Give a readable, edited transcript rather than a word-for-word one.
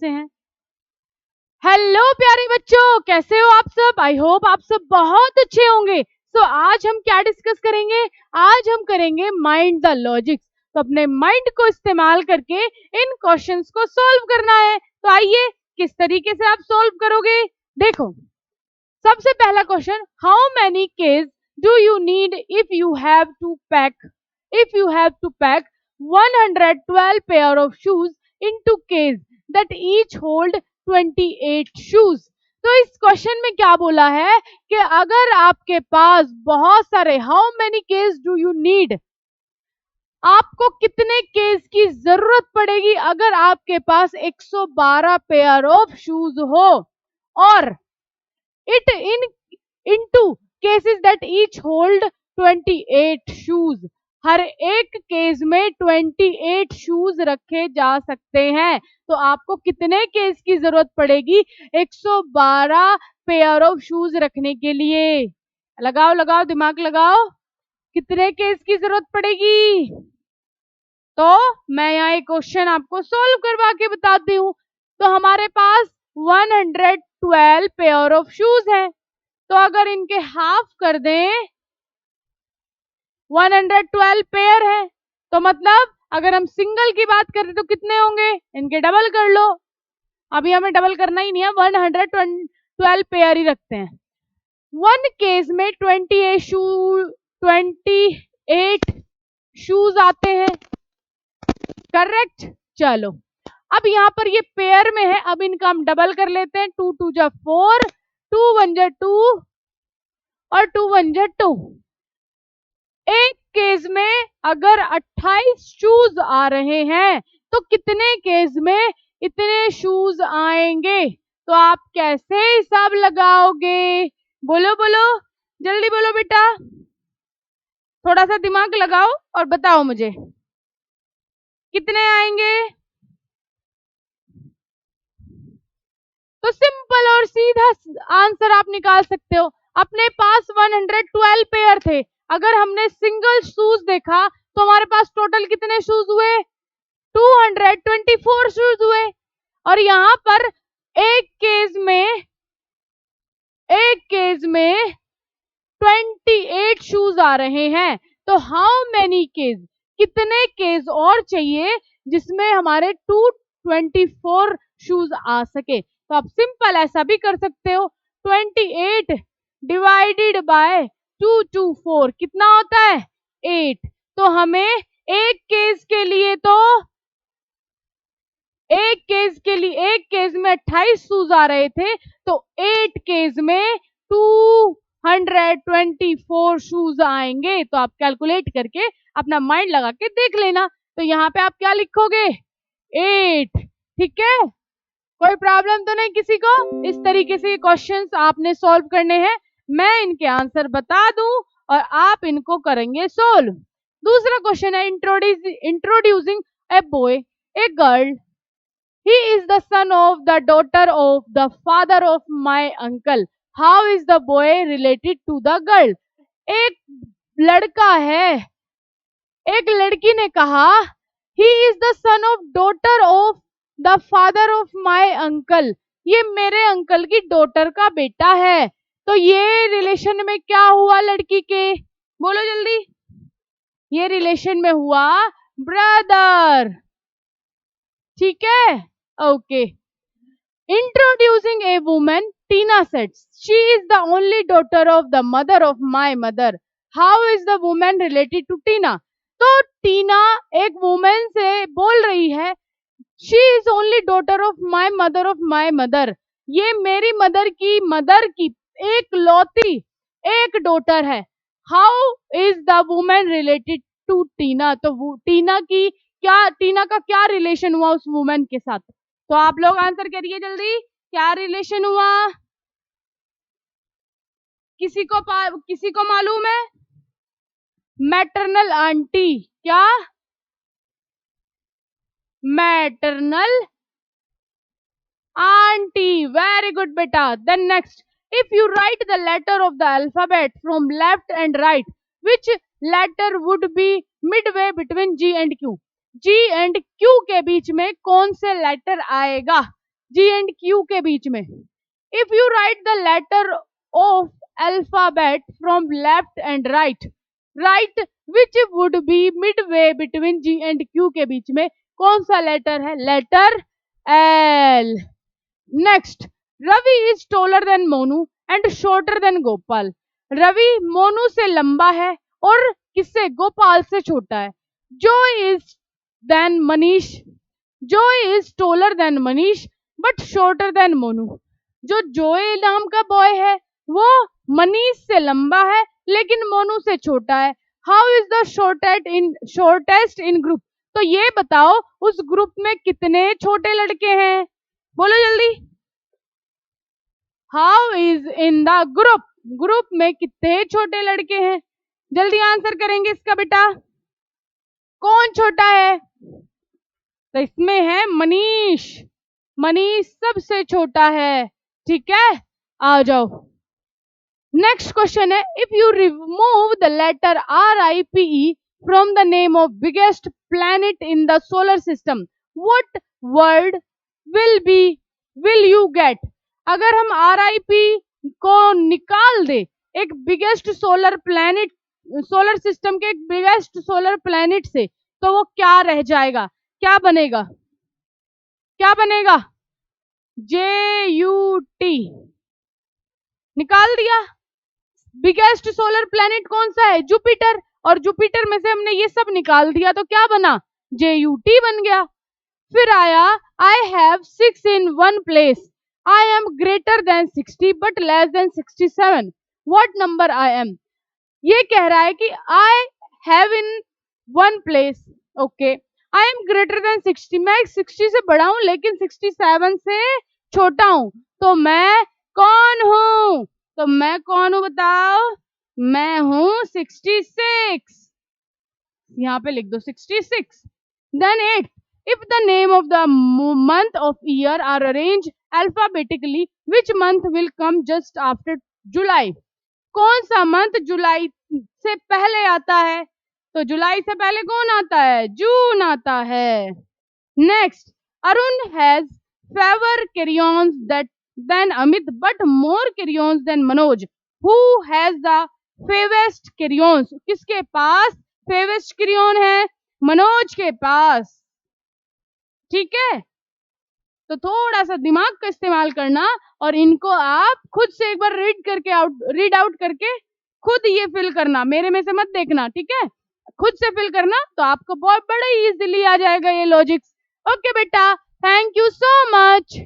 से हैं। हेलो प्यारे बच्चों, कैसे हो आप सब? आई होप आप सब बहुत अच्छे होंगे। आज हम क्या डिस्कस करेंगे? आज हम करेंगे माइंड द लॉजिक्स। तो अपने माइंड को इस्तेमाल करके इन क्वेश्चंस को सॉल्व करना है। तो आइए, किस तरीके से आप सॉल्व करोगे? देखो, सबसे पहला question, how many cage do you need if you have to pack 112 pair of shoes into cage that each hold 28 shoes. तो इस क्वेश्चन में क्या बोला है कि अगर आपके पास बहुत सारे, how many cage do you need, आपको कितने केस की जरूरत पड़ेगी अगर आपके पास 112 पेयर ऑफ शूज हो, और it into cases that each hold 28 shoes. हर एक केस में 28 शूज रखे जा सकते हैं। तो आपको कितने केस की जरूरत पड़ेगी 112 पेयर ऑफ शूज रखने के लिए? लगाओ दिमाग लगाओ, कितने केस की जरूरत पड़ेगी? तो मैं यहाँ एक क्वेश्चन आपको सॉल्व करवा के बताती हूँ। तो हमारे पास 112 पेयर ऑफ शूज हैं। तो अगर इनके हाफ कर दें, 112 पेयर है, तो मतलब अगर हम सिंगल की बात करें तो कितने होंगे? इनके डबल कर लो। अभी हमें डबल करना ही नहीं है, 112 पेयर ही रखते हैं। वन केस में 28 शूज आते हैं, करेक्ट। चलो, अब यहाँ पर ये पेयर में है, अब इनका हम डबल कर लेते हैं। 2 2 जा 4, 2 1 जा 2 और 2 1 जा 2। एक केस में अगर 28 शूज आ रहे हैं तो कितने केस में इतने शूज आएंगे? तो आप कैसे हिसाब लगाओगे? बोलो बोलो, जल्दी बोलो बेटा, थोड़ा सा दिमाग लगाओ और बताओ मुझे कितने आएंगे। तो सिंपल और सीधा आंसर आप निकाल सकते हो। अपने पास 112 पेयर थे, अगर हमने सिंगल शूज देखा तो हमारे पास टोटल कितने शूज हुए? 224 शूज हुए। और यहाँ पर एक केस में 28 शूज आ रहे हैं। तो हाउ मेनी केस, कितने केस और चाहिए जिसमें हमारे 224 शूज आ सके? तो आप सिंपल ऐसा भी कर सकते हो, 28 डिवाइडेड बाय 224 कितना होता है? 8। तो हमें एक केस में 28 शूज आ रहे थे, तो 8 केस में 224 शूज आएंगे। तो आप कैलकुलेट करके अपना माइंड लगा के देख लेना। तो यहाँ पे आप क्या लिखोगे? 8, ठीक है। कोई प्रॉब्लम तो नहीं किसी को? इस तरीके से क्वेश्चंस आपने सॉल्व करने हैं। मैं इनके आंसर बता दूं और आप इनको करेंगे सोल्व। दूसरा क्वेश्चन है, introducing a boy a girl, he is the son of the daughter of the father of my uncle, how is the boy related to the girl? एक लड़का है, एक लड़की ने कहा he is the son of daughter of the father of my uncle, ये मेरे uncle की डॉटर का बेटा है। तो ये रिलेशन में क्या हुआ लड़की के? बोलो जल्दी। ये रिलेशन में हुआ ब्रदर, ठीक है, okay. Introducing a woman, Tina सेड्स she is the only daughter of the mother of my mother, how is the woman related to टीना? तो टीना एक वुमेन से बोल रही है, she is only daughter of my mother, ये मेरी मदर की एक लौती एक डॉटर है। how is the woman related to टीना? तो टीना का क्या रिलेशन हुआ उस वुमेन के साथ? तो आप लोग आंसर करिए जल्दी, क्या रिलेशन हुआ? किसी को मालूम है? मैटरनल आंटी, क्या? मैटरनल आंटी, वेरी गुड बेटा। Then next, if you write the letter of the alphabet from left and right, which letter would be midway between G and Q? G and Q के बीच में कौन से letter आएगा? जी and Q के बीच में। If you write the letter of alphabet from left and right, right which would be midway between G and Q के बीच में कौन सा लेटर है? Letter L. Next, Ravi is taller than Monu and shorter than Gopal. Ravi Monu से लंबा है और किससे? गोपाल से छोटा है। जो इज देन मनीष, जो is taller then Manish but shorter than Monu. जो जोए नाम का बॉय है वो मनीष से लंबा है लेकिन मोनू से छोटा है। How is the shortest in group? तो ये बताओ उस ग्रुप में कितने छोटे लड़के हैं? बोलो जल्दी। How is in the group, group में कितने छोटे लड़के हैं? जल्दी आंसर करेंगे इसका बेटा। कौन छोटा है? तो इसमें है मनीष, मनीष सबसे छोटा है। ठीक है, आ जाओ। नेक्स्ट क्वेश्चन है, if you remove the letter RIPE from the name of biggest planet in the solar system, what word will you get? अगर हम RIP को निकाल दे एक biggest solar planet, solar system के एक बिगेस्ट सोलर प्लैनेट से, तो वो क्या रह जाएगा? क्या बनेगा? क्या बनेगा? JUT निकाल दिया। बिगेस्ट सोलर प्लैनेट कौन सा है? जुपिटर, और जुपिटर में से हमने ये सब निकाल दिया तो क्या बना? JUT बन गया। फिर आया I have 6 in one place, I am greater than 60 but less than 67, what number I am? ये कह रहा है कि I have in one place, okay, I am greater than 60, मैं 60 से बड़ा हूं लेकिन 67 से छोटा हूं, तो मैं कौन हूं? तो मैं कौन हूं बताओ? मैं हूं 66। यहां पे लिख दो 66। Then 8, if the name of the month of year are arranged alphabetically, which month will come just after July? कौन सा मंथ जुलाई से पहले आता है? तो जुलाई से पहले कौन आता है? जून आता है। Next, Arun has favour crayons that than Amit but more crayons than Manoj. Who has the फेवेस्ट crayons? किसके पास फेवेस्ट crayon है? मनोज के पास। ठीक है, तो थोड़ा सा दिमाग का इस्तेमाल करना और इनको आप खुद से एक बार रीड आउट करके खुद ये फिल करना, मेरे में से मत देखना। ठीक है, खुद से फिल करना तो आपको बहुत बड़ा इजीली आ जाएगा ये लॉजिक्स। ओके बेटा, थैंक यू सो मच।